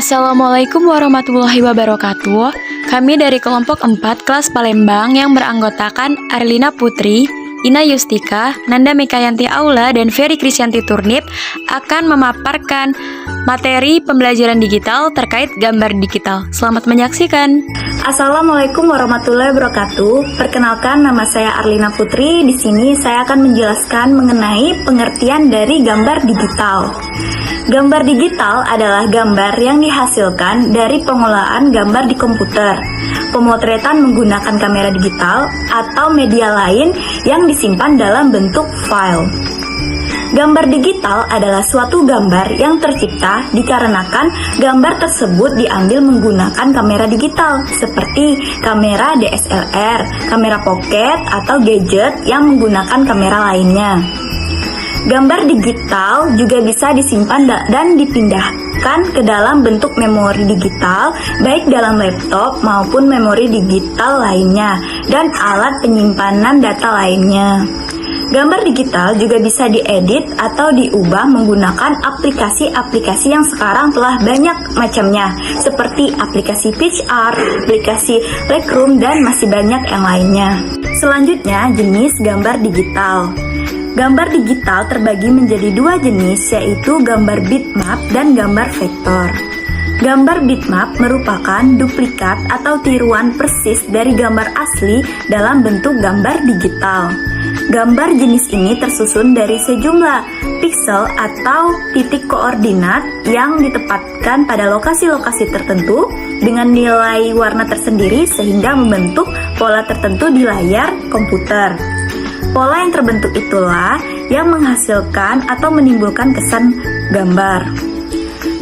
Assalamualaikum warahmatullahi wabarakatuh. Kami dari kelompok 4 kelas Palembang yang beranggotakan Arlina Putri, Ina Yustika, Nanda Mekayanti Aula, dan Ferry Krisyanti Turnip akan memaparkan materi pembelajaran digital terkait gambar digital. Selamat menyaksikan. Assalamualaikum warahmatullahi wabarakatuh. Perkenalkan, nama saya Arlina Putri. Di sini saya akan menjelaskan mengenai pengertian dari gambar digital. Gambar digital adalah gambar yang dihasilkan dari pengolahan gambar di komputer, pemotretan menggunakan kamera digital, atau media lain yang disimpan dalam bentuk file. Gambar digital adalah suatu gambar yang tercipta dikarenakan gambar tersebut diambil menggunakan kamera digital seperti kamera DSLR, kamera pocket, atau gadget yang menggunakan kamera lainnya. Gambar digital juga bisa disimpan dan dipindahkan ke dalam bentuk memori digital, baik dalam laptop maupun memori digital lainnya, dan alat penyimpanan data lainnya. Gambar digital juga bisa diedit atau diubah menggunakan aplikasi-aplikasi yang sekarang telah banyak macamnya, seperti aplikasi PicsArt, aplikasi Lightroom, dan masih banyak yang lainnya. Selanjutnya, jenis gambar digital. Gambar digital terbagi menjadi dua jenis, yaitu gambar bitmap dan gambar vektor. Gambar bitmap merupakan duplikat atau tiruan persis dari gambar asli dalam bentuk gambar digital. Gambar jenis ini tersusun dari sejumlah piksel atau titik koordinat yang ditempatkan pada lokasi-lokasi tertentu dengan nilai warna tersendiri sehingga membentuk pola tertentu di layar komputer. Pola yang terbentuk itulah yang menghasilkan atau menimbulkan kesan gambar.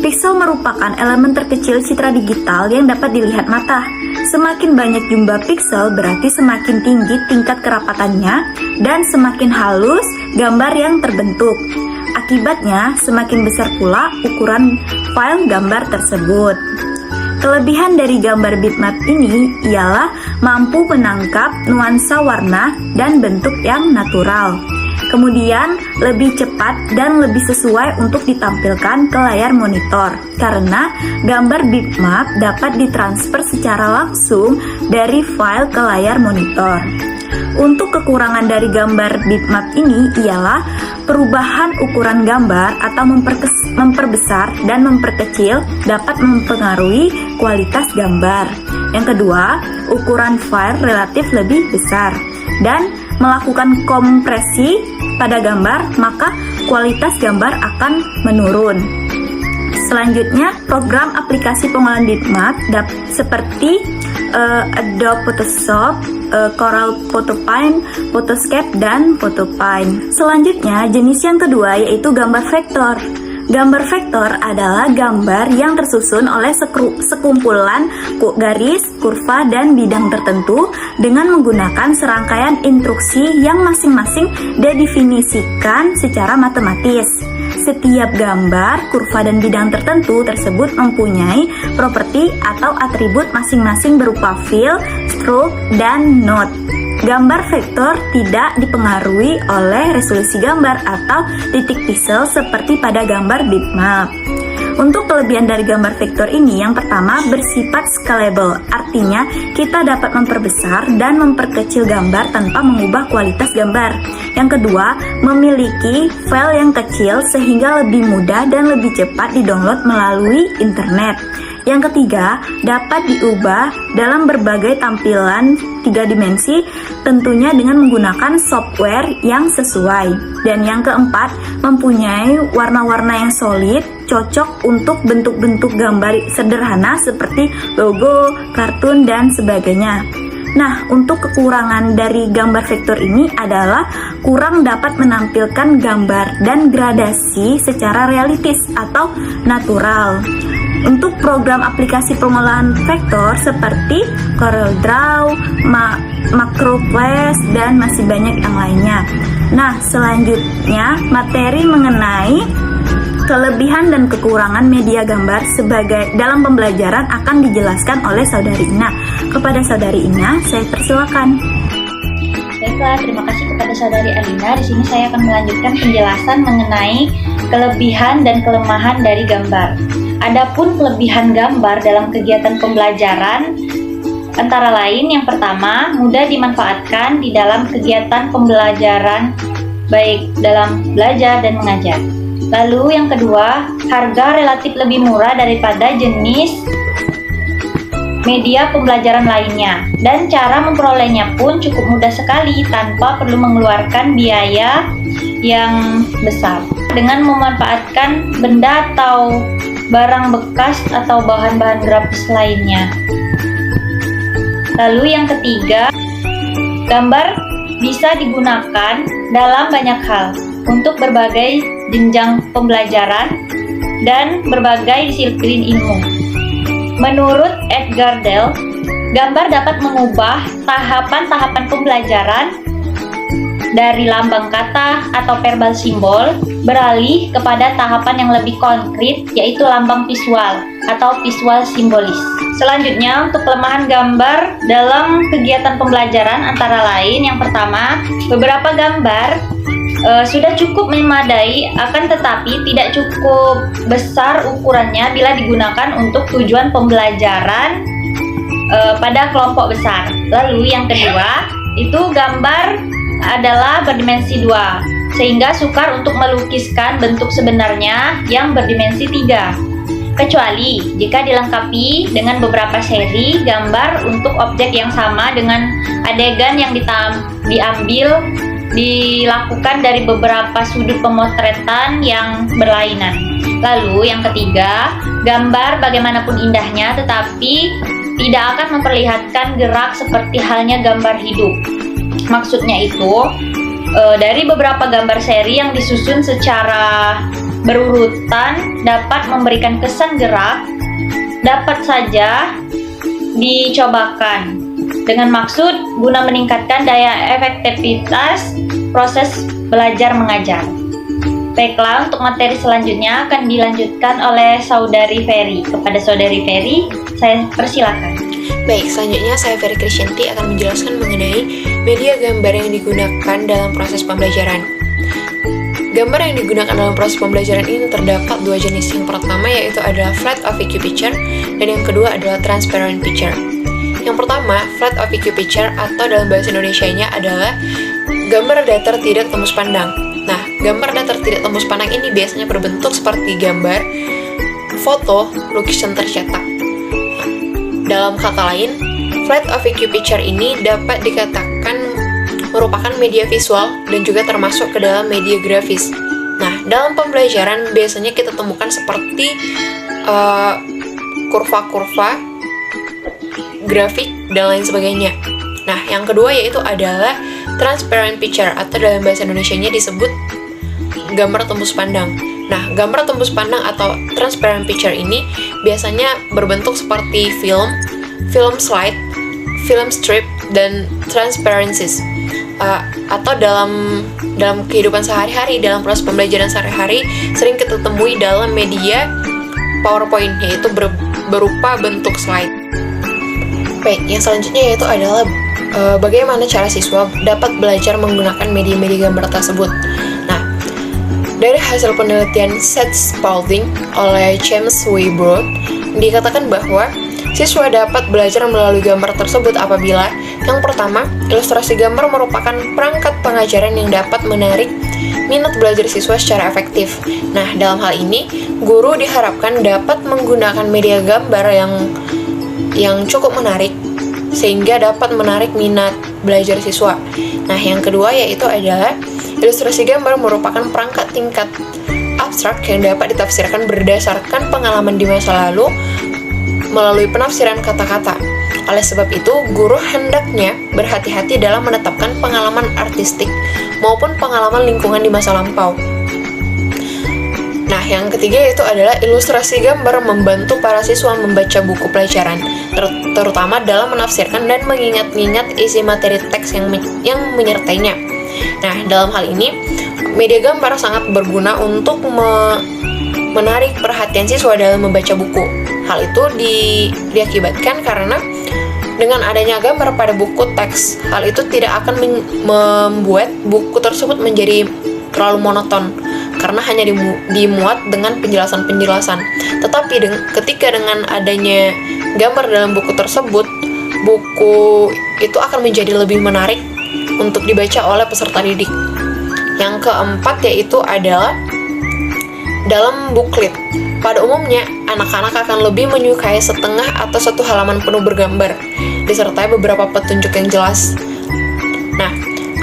Piksel merupakan elemen terkecil citra digital yang dapat dilihat mata. Semakin banyak jumlah piksel berarti semakin tinggi tingkat kerapatannya dan semakin halus gambar yang terbentuk. Akibatnya, semakin besar pula ukuran file gambar tersebut. Kelebihan dari gambar bitmap ini ialah mampu menangkap nuansa warna dan bentuk yang natural. Kemudian, lebih cepat dan lebih sesuai untuk ditampilkan ke layar monitor, karena gambar bitmap dapat ditransfer secara langsung dari file ke layar monitor. Untuk kekurangan dari gambar bitmap ini ialah perubahan ukuran gambar atau memperbesar dan memperkecil dapat mempengaruhi kualitas gambar. Yang kedua, ukuran file relatif lebih besar dan melakukan kompresi pada gambar, maka kualitas gambar akan menurun. Selanjutnya, program aplikasi pengolahan bitmap seperti Adobe Photoshop, Corel Photopine, Photoscape, dan Photopine. Selanjutnya, jenis yang kedua yaitu gambar vektor. Gambar vektor adalah gambar yang tersusun oleh sekumpulan garis, kurva, dan bidang tertentu dengan menggunakan serangkaian instruksi yang masing-masing didefinisikan secara matematis. Setiap gambar, kurva, dan bidang tertentu tersebut mempunyai properti atau atribut masing-masing berupa fill, stroke, dan node. Gambar vektor tidak dipengaruhi oleh resolusi gambar atau titik pixel seperti pada gambar bitmap. Untuk kelebihan dari gambar vektor ini, yang pertama bersifat scalable, artinya kita dapat memperbesar dan memperkecil gambar tanpa mengubah kualitas gambar. Yang kedua, memiliki file yang kecil sehingga lebih mudah dan lebih cepat didownload melalui internet. Yang ketiga, dapat diubah dalam berbagai tampilan 3 dimensi, tentunya dengan menggunakan software yang sesuai. Dan yang keempat, mempunyai warna-warna yang solid, cocok untuk bentuk-bentuk gambar sederhana seperti logo, kartun, dan sebagainya. Nah, untuk kekurangan dari gambar vektor ini adalah kurang dapat menampilkan gambar dan gradasi secara realistis atau natural. Untuk program aplikasi pengolahan vektor seperti CorelDRAW, MacroQuest, dan masih banyak yang lainnya. Nah, selanjutnya materi mengenai kelebihan dan kekurangan media gambar sebagai dalam pembelajaran akan dijelaskan oleh Saudari Ina. Kepada Saudari Ina, saya persilakan. Baiklah, terima kasih kepada Saudari Alina. Di sini saya akan melanjutkan penjelasan mengenai kelebihan dan kelemahan dari gambar. Adapun kelebihan gambar dalam kegiatan pembelajaran antara lain yang pertama, mudah dimanfaatkan di dalam kegiatan pembelajaran baik dalam belajar dan mengajar. Lalu yang kedua, harga relatif lebih murah daripada jenis media pembelajaran lainnya, dan cara memperolehnya pun cukup mudah sekali tanpa perlu mengeluarkan biaya yang besar. Dengan memanfaatkan benda atau barang bekas atau bahan-bahan grafis lainnya. Lalu yang ketiga, gambar bisa digunakan dalam banyak hal untuk berbagai jenjang pembelajaran dan berbagai disiplin ilmu. Menurut Edgar Dell, gambar dapat mengubah tahapan-tahapan pembelajaran dari lambang kata atau verbal simbol beralih kepada tahapan yang lebih konkret, yaitu lambang visual atau visual simbolis. Selanjutnya, untuk kelemahan gambar dalam kegiatan pembelajaran antara lain yang pertama, beberapa gambar sudah cukup memadai, akan tetapi tidak cukup besar ukurannya bila digunakan untuk tujuan pembelajaran pada kelompok besar. Lalu yang kedua, itu gambar adalah berdimensi 2, sehingga sukar untuk melukiskan bentuk sebenarnya yang berdimensi 3. Kecuali jika dilengkapi dengan beberapa seri gambar untuk objek yang sama dengan adegan yang dilakukan dari beberapa sudut pemotretan yang berlainan. Lalu yang ketiga, gambar bagaimanapun indahnya tetapi tidak akan memperlihatkan gerak seperti halnya gambar hidup. Maksudnya itu, dari beberapa gambar seri yang disusun secara berurutan dapat memberikan kesan gerak, dapat saja dicobakan dengan maksud guna meningkatkan daya efektivitas proses belajar mengajar. Baiklah, untuk materi selanjutnya akan dilanjutkan oleh Saudari Ferry. Kepada Saudari Ferry, saya persilakan. Baik, selanjutnya saya Ferry Krisyanti akan menjelaskan mengenai media gambar yang digunakan dalam proses pembelajaran. Gambar yang digunakan dalam proses pembelajaran ini terdapat dua jenis. Yang pertama yaitu adalah flat OVQ picture dan yang kedua adalah transparent picture. Yang pertama, flat OVQ picture atau dalam bahasa Indonesianya adalah gambar datar tidak tembus pandang. Nah, gambar datar tidak tembus pandang ini biasanya berbentuk seperti gambar, foto, lukisan tercetak. Dalam kata lain, flat OVQ picture ini dapat dikatakan merupakan media visual dan juga termasuk ke dalam media grafis. Nah, dalam pembelajaran biasanya kita temukan seperti kurva-kurva, grafik, dan lain sebagainya. Nah, yang kedua yaitu adalah transparent picture atau dalam bahasa Indonesianya disebut gambar tembus pandang. Nah, gambar tembus pandang atau transparent picture ini biasanya berbentuk seperti film slide, film strip, dan transparencies. Atau dalam kehidupan sehari-hari, dalam proses pembelajaran sehari-hari sering kita temui dalam media PowerPoint, yaitu berupa bentuk slide. Baik, yang selanjutnya yaitu adalah bagaimana cara siswa dapat belajar menggunakan media-media gambar tersebut. Nah, dari hasil penelitian Seth Spalding oleh James W. Broad, dikatakan bahwa siswa dapat belajar melalui gambar tersebut apabila yang pertama, ilustrasi gambar merupakan perangkat pengajaran yang dapat menarik minat belajar siswa secara efektif. Nah, dalam hal ini, guru diharapkan dapat menggunakan media gambar yang cukup menarik sehingga dapat menarik minat belajar siswa. Nah, yang kedua yaitu adalah ilustrasi gambar merupakan perangkat tingkat abstrak yang dapat ditafsirkan berdasarkan pengalaman di masa lalu melalui penafsiran kata-kata. Oleh sebab itu, guru hendaknya berhati-hati dalam menetapkan pengalaman artistik maupun pengalaman lingkungan di masa lampau. Nah, yang ketiga yaitu adalah ilustrasi gambar membantu para siswa membaca buku pelajaran, terutama dalam menafsirkan dan mengingat-ingat isi materi teks yang menyertainya. Nah, dalam hal ini, media gambar sangat berguna untuk menarik perhatian siswa dalam membaca buku. Hal itu diakibatkan karena dengan adanya gambar pada buku teks, hal itu tidak akan membuat buku tersebut menjadi terlalu monoton. karena hanya dimuat dengan penjelasan-penjelasan. Tetapi ketika dengan adanya gambar dalam buku tersebut, buku itu akan menjadi lebih menarik untuk dibaca oleh peserta didik. Yang keempat yaitu adalah dalam buklet. Pada umumnya, anak-anak akan lebih menyukai setengah atau satu halaman penuh bergambar, disertai beberapa petunjuk yang jelas. Nah,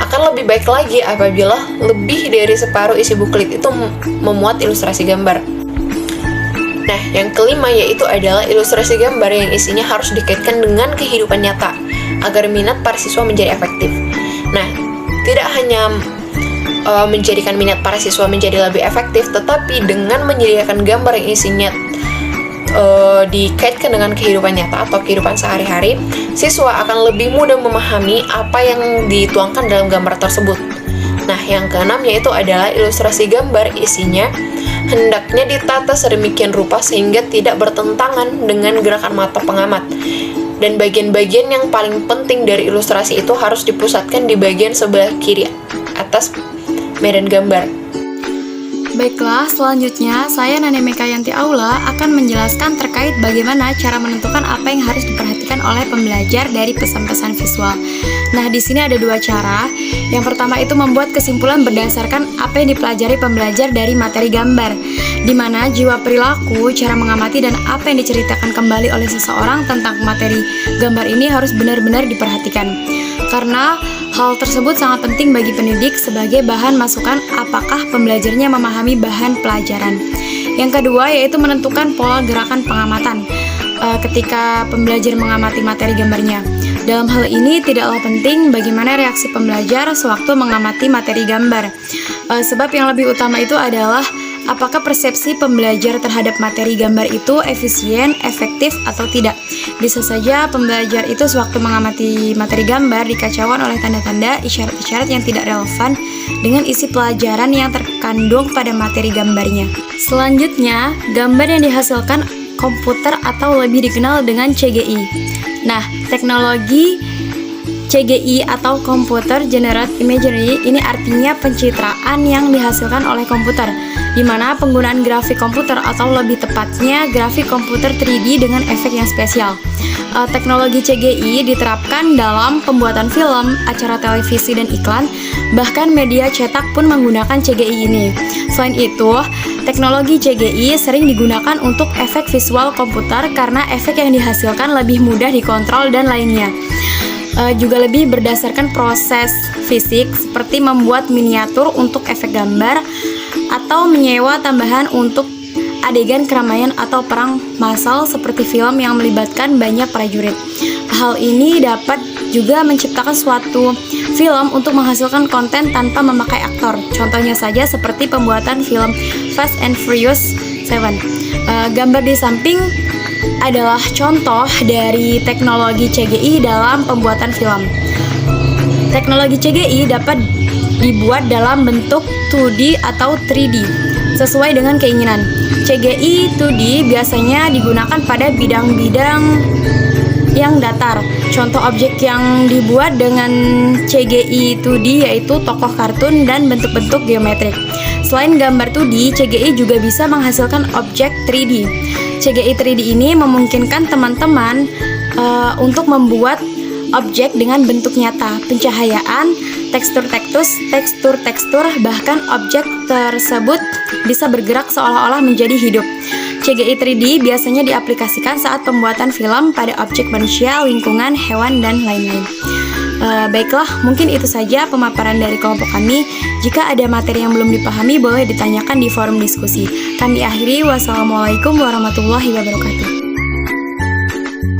akan lebih baik lagi apabila lebih dari separuh isi buklet itu memuat ilustrasi gambar. Nah, yang kelima yaitu adalah ilustrasi gambar yang isinya harus dikaitkan dengan kehidupan nyata, agar minat para siswa menjadi efektif. Nah, tidak hanya menjadikan minat para siswa menjadi lebih efektif, tetapi dengan menyediakan gambar yang isinya dikaitkan dengan kehidupan nyata atau kehidupan sehari-hari, siswa akan lebih mudah memahami apa yang dituangkan dalam gambar tersebut. Nah, yang keenam yaitu adalah ilustrasi gambar isinya hendaknya ditata sedemikian rupa sehingga tidak bertentangan dengan gerakan mata pengamat. Dan bagian-bagian yang paling penting dari ilustrasi itu harus dipusatkan di bagian sebelah kiri atas medan gambar. Baiklah, selanjutnya saya Nane Mekayanti Aula akan menjelaskan terkait bagaimana cara menentukan apa yang harus diperhatikan oleh pembelajar dari pesan-pesan visual. Nah, di sini ada dua cara. Yang pertama itu membuat kesimpulan berdasarkan apa yang dipelajari pembelajar dari materi gambar, di mana jiwa perilaku, cara mengamati, dan apa yang diceritakan kembali oleh seseorang tentang materi gambar ini harus benar-benar diperhatikan. Karena hal tersebut sangat penting bagi pendidik sebagai bahan masukan apakah pembelajarnya memahami bahan pelajaran. Yang kedua yaitu menentukan pola gerakan pengamatan ketika pembelajar mengamati materi gambarnya. Dalam hal ini tidaklah penting bagaimana reaksi pembelajar sewaktu mengamati materi gambar, sebab yang lebih utama itu adalah apakah persepsi pembelajar terhadap materi gambar itu efisien, efektif, atau tidak. Bisa saja pembelajar itu sewaktu mengamati materi gambar dikacaukan oleh tanda-tanda, isyarat-isyarat yang tidak relevan dengan isi pelajaran yang terkandung pada materi gambarnya. Selanjutnya, gambar yang dihasilkan komputer atau lebih dikenal dengan CGI. Nah, teknologi CGI atau Computer Generated Imagery ini artinya pencitraan yang dihasilkan oleh komputer, di mana penggunaan grafik komputer atau lebih tepatnya grafik komputer 3D dengan efek yang spesial. Teknologi CGI diterapkan dalam pembuatan film, acara televisi dan iklan, bahkan media cetak pun menggunakan CGI ini. Selain itu, teknologi CGI sering digunakan untuk efek visual komputer karena efek yang dihasilkan lebih mudah dikontrol dan lainnya. Juga lebih berdasarkan proses fisik seperti membuat miniatur untuk efek gambar atau menyewa tambahan untuk adegan keramaian atau perang massal seperti film yang melibatkan banyak prajurit. Hal ini dapat juga menciptakan suatu film untuk menghasilkan konten tanpa memakai aktor. Contohnya saja seperti pembuatan film Fast and Furious 7. Gambar di samping adalah contoh dari teknologi CGI dalam pembuatan film. Teknologi CGI dapat dibuat dalam bentuk 2D atau 3D sesuai dengan keinginan. CGI 2D biasanya digunakan pada bidang-bidang yang datar. Contoh objek yang dibuat dengan CGI 2D yaitu tokoh kartun dan bentuk-bentuk geometrik. Selain gambar 2D, CGI juga bisa menghasilkan objek 3D. CGI 3D ini memungkinkan teman-teman untuk membuat objek dengan bentuk nyata, pencahayaan, tekstur, bahkan objek tersebut bisa bergerak seolah-olah menjadi hidup. CGI 3D biasanya diaplikasikan saat pembuatan film pada objek manusia, lingkungan, hewan, dan lain-lain. Baiklah, mungkin itu saja pemaparan dari kelompok kami. Jika ada materi yang belum dipahami, boleh ditanyakan di forum diskusi. Kami akhiri, wassalamualaikum warahmatullahi wabarakatuh.